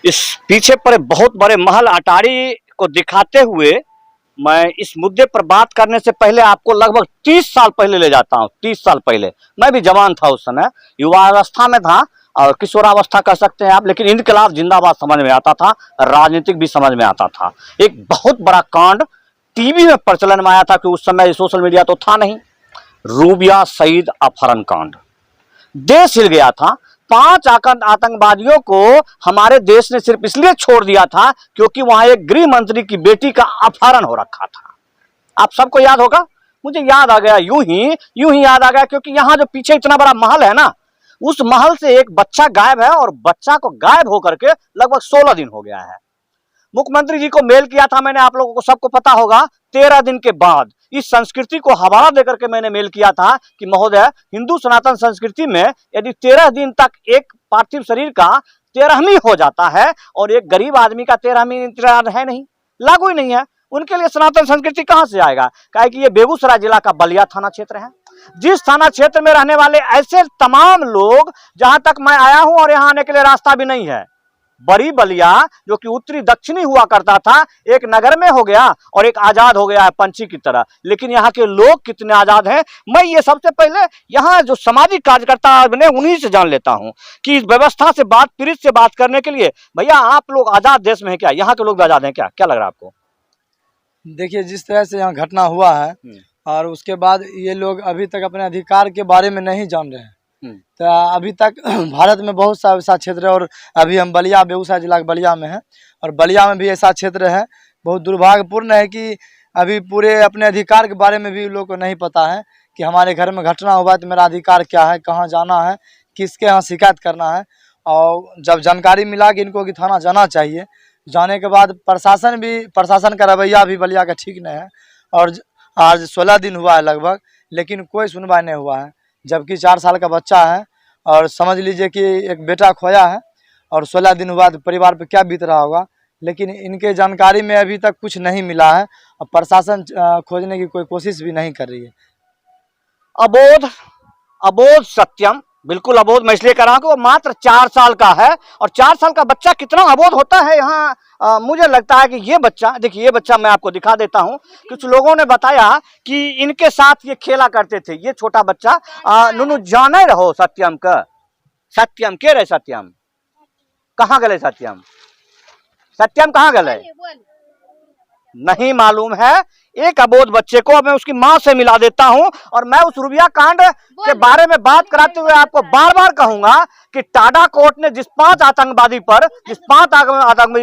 इस पीछे पर बहुत बड़े महल अटारी को दिखाते हुए मैं इस मुद्दे पर बात करने से पहले आपको लगभग 30 साल पहले ले जाता हूं। 30 साल पहले मैं भी जवान था, उस समय युवावस्था में था और किशोरावस्था कह सकते हैं आप, लेकिन इनकलाब जिंदाबाद समझ में आता था, राजनीतिक भी समझ में आता था। एक बहुत बड़ा कांड टीवी में प्रचलन में आया था कि उस समय सोशल मीडिया तो था नहीं। रूबिया सईद अपहरण कांड देश हिल गया था। 5 आतंकवादियों को हमारे देश ने सिर्फ इसलिए छोड़ दिया था क्योंकि वहां एक गृह मंत्री की बेटी का अपहरण हो रखा था। आप सबको याद होगा, मुझे याद आ गया, यूं ही याद आ गया क्योंकि यहां जो पीछे इतना बड़ा महल है ना, उस महल से एक बच्चा गायब है और बच्चा को गायब होकर के लगभग 16 दिन हो गया है। मुख्यमंत्री जी को मेल किया था मैंने, आप लोगों को सबको पता होगा। 13 दिन के बाद इस संस्कृति को हवाला देकर के मैंने मेल किया था कि महोदय, हिंदू सनातन संस्कृति में यदि 13 दिन तक एक पार्थिव शरीर का 13वीं हो जाता है और एक गरीब आदमी का 13वीं है नहीं, लागू ही नहीं है, उनके लिए सनातन संस्कृति कहां से आएगा? काहे कि ये बेगूसराय जिला का बलिया थाना क्षेत्र है। जिस थाना क्षेत्र में रहने वाले ऐसे तमाम लोग, जहां तक मैं आया हूं और यहां आने के लिए रास्ता भी नहीं है। बड़ी बलिया जो कि उत्तरी दक्षिणी हुआ करता था, एक नगर में हो गया और एक आजाद हो गया है पंछी की तरह। लेकिन यहाँ के लोग कितने आजाद हैं, मैं ये सबसे पहले यहाँ जो सामाजिक कार्यकर्ता बने उन्हीं से जान लेता हूँ कि इस व्यवस्था से बात, पीड़ित से बात करने के लिए, भैया आप लोग आजाद देश में है क्या? यहाँ के लोग भी आजाद हैं क्या? क्या लग रहा है आपको? देखिए, जिस तरह से यहाँ घटना हुआ है और उसके बाद ये लोग अभी तक अपने अधिकार के बारे में नहीं जान रहे हैं। तो अभी तक भारत में बहुत सा ऐसा क्षेत्र है और अभी हम बलिया, बेगूसराय जिला के बलिया में हैं और बलिया में भी ऐसा क्षेत्र है। बहुत दुर्भाग्यपूर्ण है कि अभी पूरे अपने अधिकार के बारे में भी लोग को नहीं पता है कि हमारे घर में घटना हुआ तो मेरा अधिकार क्या है, कहाँ जाना है, किसके यहाँ शिकायत करना है। और जब जानकारी मिला कि इनको कि थाना जाना चाहिए, जाने के बाद प्रशासन का रवैया भी बलिया का ठीक नहीं है और आज 16 दिन हुआ है लगभग, लेकिन कोई सुनवाई नहीं हुआ है। जबकि 4 साल का बच्चा है और समझ लीजिए कि एक बेटा खोया है और 16 दिन हुआ तो परिवार पे क्या बीत रहा होगा। लेकिन इनके जानकारी में अभी तक कुछ नहीं मिला है और प्रशासन खोजने की कोई कोशिश भी नहीं कर रही है। अबोध सत्यम, बिल्कुल अबोध मैं इसलिए कर रहा हूं कि वो मात्र 4 साल का है और 4 साल का बच्चा कितना अबोध होता है यहाँ। मुझे लगता है कि ये बच्चा, देखिए ये बच्चा मैं आपको दिखा देता हूं। कुछ लोगों ने बताया कि इनके साथ ये खेला करते थे। ये छोटा बच्चा नुनु जाने रहो सत्यम का, सत्यम के रहे, सत्यम कहाँ गए? सत्यम कहाँ गए नहीं मालूम है। एक अबोध बच्चे को मैं उसकी मां से मिला देता हूं और मैं उस रूबिया कांड के बारे में बात कराते हुए आपको बार बार कहूंगा कि टाडा कोर्ट ने जिस 5 आतंकवादी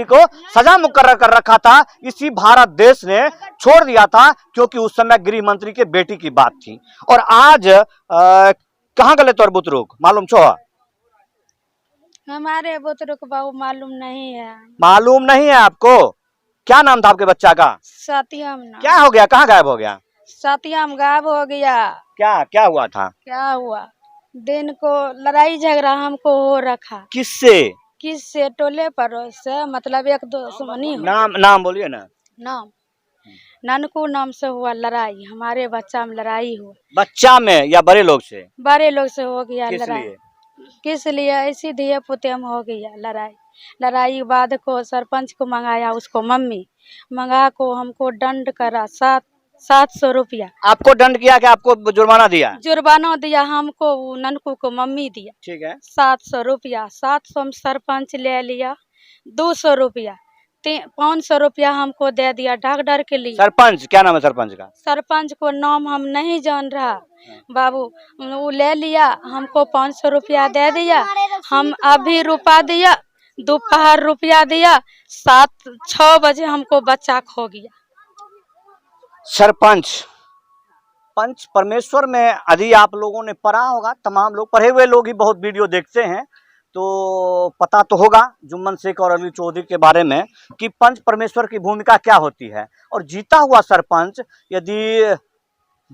को सजा मुकर्रर कर रखा था, इसी भारत देश ने छोड़ दिया था क्योंकि उस समय गृह मंत्री के बेटी की बात थी। और आज कहाँ गए तोर बुतरुक मालूम छो? हमारे बुतरुक बाबू मालूम नहीं है। मालूम नहीं है आपको? क्या नाम था आपके बच्चा का? सत्यम। क्या हो गया, कहाँ गायब हो गया? सत्यम गायब हो गया। क्या हुआ था? क्या हुआ? दिन को लड़ाई झगड़ा हमको हो रखा। किससे? टोले पड़ोस से, मतलब एक दुश्मनी। नाम बोलिए ना। नाम ननकू नाम से हुआ लड़ाई, हमारे बच्चा में लड़ाई हुआ। बच्चा में या बड़े लोग से? बड़े लोग से हो गया लड़ाई। किस लिए? ऐसी दिए पुते में हो गया लड़ाई। लड़ाई बाद को सरपंच को मंगाया, उसको मम्मी मंगा को हमको दंड करा 700 रुपया। आपको दंड किया कि आपको जुर्माना दिया? जुर्माना दिया हमको, ननकू को मम्मी दिया। ठीक है। 700 रुपया। 700 में सरपंच ले लिया 200 रुपया। 500 रुपया हमको दे दिया डॉक्टर के लिए। सरपंच क्या नाम है सरपंच का? सरपंच को नाम हम नहीं जान रहा बाबू। वो ले लिया, हमको 500 रुपया दे दिया। हम अभी रुपया दिया, दोपहर रुपया दिया, 6 बजे हमको बच्चा खो गया। सरपंच पंच परमेश्वर में यदि आप लोगों ने पढ़ा होगा, तमाम लोग पढ़े हुए लोग ही बहुत वीडियो देखते हैं तो पता तो होगा जुम्मन शेख और अली चौधरी के बारे में कि पंच परमेश्वर की भूमिका क्या होती है। और जीता हुआ सरपंच यदि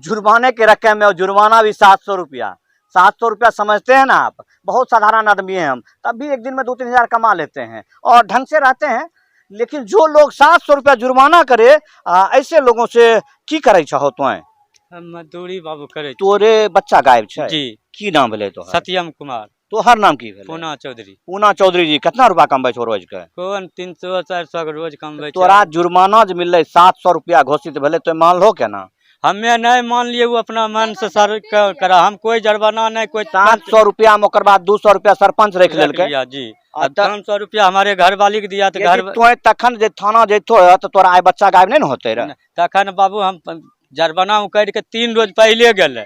जुर्माने के रकम में, और जुर्माना भी 700 रुपया, 700 रुपया समझते हैं ना आप, बहुत साधारण आदमी हैं हम, तब भी एक दिन में 2-3 हजार कमा लेते हैं और ढंग से रहते हैं। लेकिन जो लोग 700 रुपया जुर्माना करे, ऐसे लोगों से की करे चाहो तो मजदूरी बाबू करे। तोरे बच्चा गायब छे जी? की नाम बोले तो? सत्यम कुमार। तो हर नाम की भेलै? पूना चौधरी। पूना चौधरी जी कितना रुपया कमबै छो रोज के? कौन 300-400 के रोज कमबै छै। तोरा जुर्माना जो मिललै 700 रुपया घोषित भेलै तो मानलो केना? हमें नहीं मान लिए, वो अपना मन से सर करा, हम कोई जुर्माना नहीं, कोई 700 रुपया में ओकर बाद 200 रुपया सरपंच रख लेलकै। लिया जी। अब 500 रुपया हमारे घर वाली के दिया तो घर तो तखन जे थाना जैतो तो तोरा आइ बच्चा गायब नहीं न होते रे? तखन बाबू हम जुर्माना कर के 3 रोज पहले गए,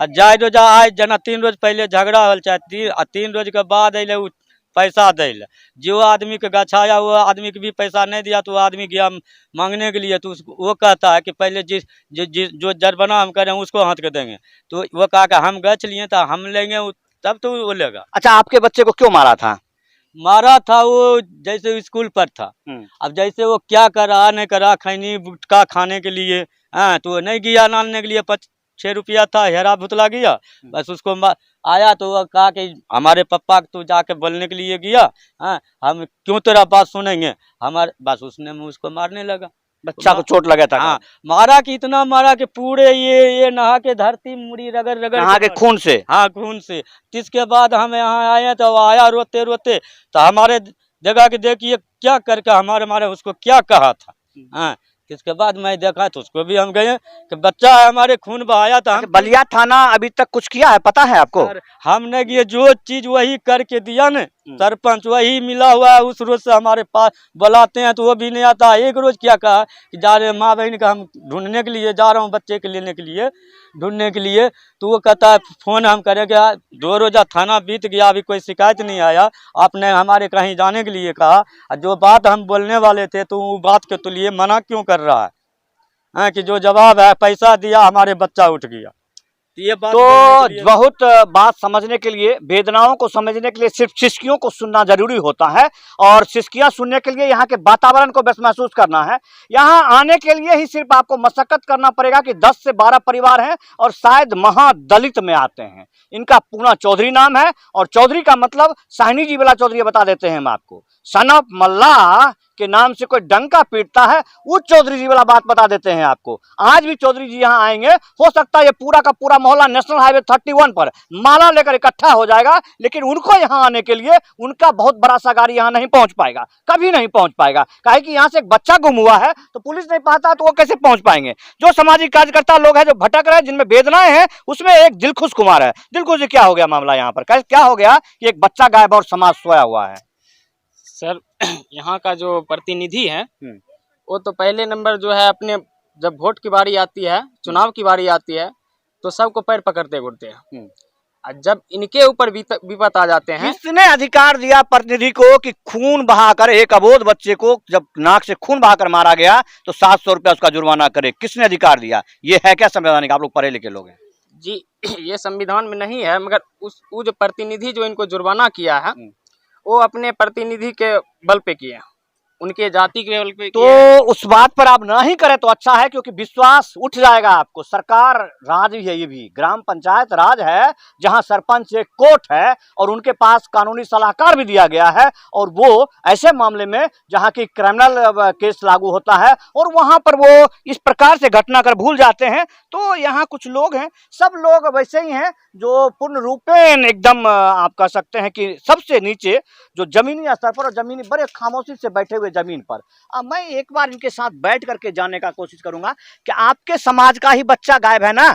जाय रोज आय जना 3 रोज पहले झगड़ा होल चाहे 3 रोज के बाद अल पैसा दे ले। जो आदमी के गछाया वो आदमी के भी पैसा नहीं दिया तो वो आदमी गया मांगने के लिए, तो वो कहता है कि पहले जो जुर्माना हम करें उसको हाथ के देंगे, तो वो कहा कि हम गछ लिए तो हम लेंगे तब तो वो लेगा। अच्छा, आपके बच्चे को क्यों मारा था? मारा था वो जैसे स्कूल पर था, अब जैसे वो क्या करा नहीं करा, खैनी गुटखा खाने के लिए तो नहीं गया नालने के लिए, 6 रुपया था, हेरा भुतला गया, बस उसको आया तो वो कहा कि हमारे पापा तो जाके बोलने के लिए गया, हम क्यों तेरा बात सुनेंगे हमारे, बस उसने उसको मारने लगा। बच्चा को चोट लगा था? हाँ, मारा कि इतना मारा कि पूरे ये नहा के धरती मुड़ी रगड़ रगड़ नहा के खून से? हाँ, खून से। इसके बाद हम यहाँ आए तो आया रोते रोते, तो हमारे जगह के देखिए क्या करके हमारे उसको क्या कहा था। हाँ, इसके बाद मैं देखा तो उसको भी हम गए कि बच्चा है हमारे, खून बहाया था। बलिया थाना अभी तक कुछ किया है पता है आपको? हमने ये जो चीज वही करके दिया न, सरपंच वही मिला हुआ है, उस रोज से हमारे पास बुलाते हैं तो वो भी नहीं आता। एक रोज क्या कहा कि जा रहे माँ बहन का हम ढूंढने के लिए जा रहा हूँ, बच्चे के लेने के लिए ढूंढने के लिए, तो वो कहता है फोन हम करेंगे। 2 रोजा थाना बीत गया, अभी कोई शिकायत नहीं आया। आपने हमारे कहीं जाने के लिए कहा, जो बात हम बोलने वाले थे तो वो बात के तो लिए मना क्यों कर रहा है? कि जो जवाब है पैसा दिया हमारे बच्चा उठ गया। ये बात तो बहुत बात समझने के लिए, वेदनाओं को समझने के लिए सिर्फ सिसकियों को सुनना जरूरी होता है, और सिसकियां सुनने के लिए यहाँ के वातावरण को बस महसूस करना है। यहाँ आने के लिए ही सिर्फ आपको मशक्कत करना पड़ेगा कि 10 से 12 परिवार हैं और शायद महादलित में आते हैं। इनका पूना चौधरी नाम है, और चौधरी का मतलब साहनी जी वाला चौधरी बता देते हैं हम आपको। सनप मल्लाह के नाम से कोई डंका पीटता है, उस चौधरी जी वाला बात बता देते हैं आपको। आज भी चौधरी जी यहाँ आएंगे, हो सकता है ये पूरा का पूरा मोहल्ला नेशनल हाईवे 31 पर माला लेकर इकट्ठा हो जाएगा, लेकिन उनको यहाँ आने के लिए उनका बहुत बड़ा सा गाड़ी यहाँ नहीं पहुंच पाएगा, कभी नहीं पहुंच पाएगा। काहे कि यहाँ से एक बच्चा गुम हुआ है तो पुलिस नहीं पाता तो वो कैसे पहुंच पाएंगे? जो सामाजिक कार्यकर्ता लोग हैं जो भटक रहे हैं, जिनमें वेदनाएं हैं, उसमें एक दिलखुश कुमार है। दिलखुश जी, क्या हो गया मामला यहाँ पर? क्या हो गया कि एक बच्चा गायब और समाज सोया हुआ है? सर, यहाँ का जो प्रतिनिधि है वो तो पहले नंबर जो है, अपने जब वोट की बारी आती है, चुनाव की बारी आती है, तो सबको पैर पकड़ते घूरते हैं। और जब इनके ऊपर विपत आ जाते हैं, किसने अधिकार दिया प्रतिनिधि को कि खून बहाकर एक अबोध बच्चे को जब नाक से खून बहाकर मारा गया तो 700 रुपया उसका जुर्माना करे? किसने अधिकार दिया? ये है क्या संवैधानिक? आप लोग पढ़े लिखे लोग हैं जी। ये संविधान में नहीं है, मगर वो जो प्रतिनिधि जो इनको जुर्माना किया है वो अपने प्रतिनिधि के बल पे किए, उनके जाति के बल पे। तो उस बात पर आप ना ही करें तो अच्छा है, क्योंकि विश्वास उठ जाएगा आपको। सरकार राज है, ये भी ग्राम पंचायत राज है, जहां सरपंच एक कोर्ट है और उनके पास कानूनी सलाहकार भी दिया गया है, और वो ऐसे मामले में जहां की क्रिमिनल केस लागू होता है और वहां पर वो इस प्रकार से घटना कर भूल जाते हैं। तो यहाँ कुछ लोग हैं, सब लोग वैसे ही हैं जो पूर्ण रूपेण एकदम आप कह सकते हैं कि सबसे नीचे जो जमीनी स्तर पर और जमीनी बड़े खामोशी से बैठे हुए जमीन पर। अब मैं एक बार इनके साथ बैठ करके जानने का कोशिश करूंगा कि आपके समाज का ही बच्चा गायब है ना?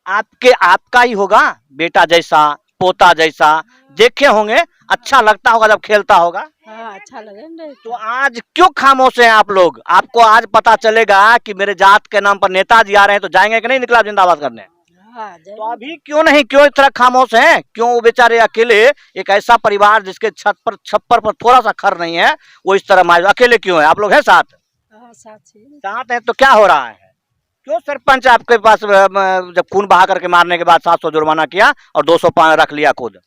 आपका ही होगा, बेटा जैसा, पोता जैसा, देखे होंगे, अच्छा लगता होगा जब खेलता होगा। अच्छा लगे। तो आज क्यों खामोश हैं आप लोग? आपको आज पता चलेगा कि मेरे जात के नाम पर नेताजी आ रहे हैं तो जाएंगे कि नहीं इनकलाब जिंदाबाद करने? तो अभी क्यों नहीं, क्यों इस तरह खामोश हैं? क्यों वो बेचारे अकेले, एक ऐसा परिवार जिसके छप्पर पर थोड़ा सा खर नहीं है, वो इस तरह मायूस अकेले क्यों है? आप लोग हैं साथ? साथ हैं तो क्या हो रहा है? क्यों सरपंच आपके पास जब खून बहा करके मारने के बाद 700 जुर्माना किया और 200 रख लिया खुद?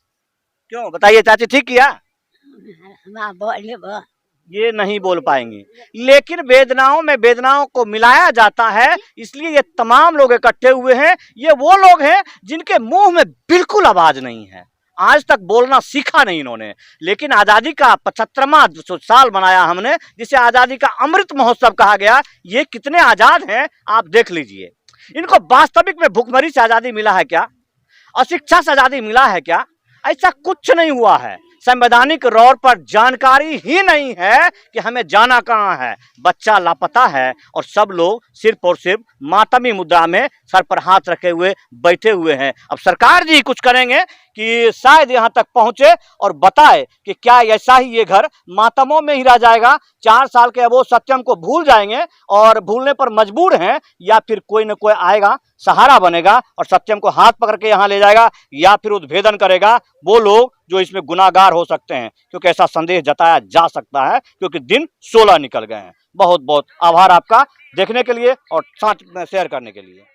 क्यों बताइए चाची, ठीक किया? ये नहीं बोल पाएंगे, लेकिन वेदनाओं में वेदनाओं को मिलाया जाता है, इसलिए ये तमाम लोग इकट्ठे हुए हैं। ये वो लोग हैं जिनके मुंह में बिल्कुल आवाज नहीं है, आज तक बोलना सीखा नहीं इन्होंने, लेकिन आजादी का 75वां साल मनाया हमने, जिसे आजादी का अमृत महोत्सव कहा गया। ये कितने आजाद हैं आप देख लीजिए। इनको वास्तविक में भुखमरी से आजादी मिला है क्या? अशिक्षा से आजादी मिला है क्या? ऐसा कुछ नहीं हुआ है। संवैधानिक तौर पर जानकारी ही नहीं है कि हमें जाना कहाँ है। बच्चा लापता है और सब लोग सिर्फ और सिर्फ मातमी मुद्रा में सर पर हाथ रखे हुए बैठे हुए हैं। अब सरकार जी कुछ करेंगे कि शायद यहाँ तक पहुंचे और बताए कि क्या ऐसा ही ये घर मातमों में ही रह जाएगा, 4 साल के अब वो सत्यम को भूल जाएंगे और भूलने पर मजबूर हैं, या फिर कोई न कोई आएगा, सहारा बनेगा और सत्यम को हाथ पकड़ के यहाँ ले जाएगा, या फिर उद्भेदन करेगा वो लोग जो इसमें गुनाहगार हो सकते हैं, क्योंकि ऐसा संदेह जताया जा सकता है, क्योंकि दिन 16 निकल गए हैं। बहुत बहुत आभार आपका देखने के लिए और साथ में शेयर करने के लिए।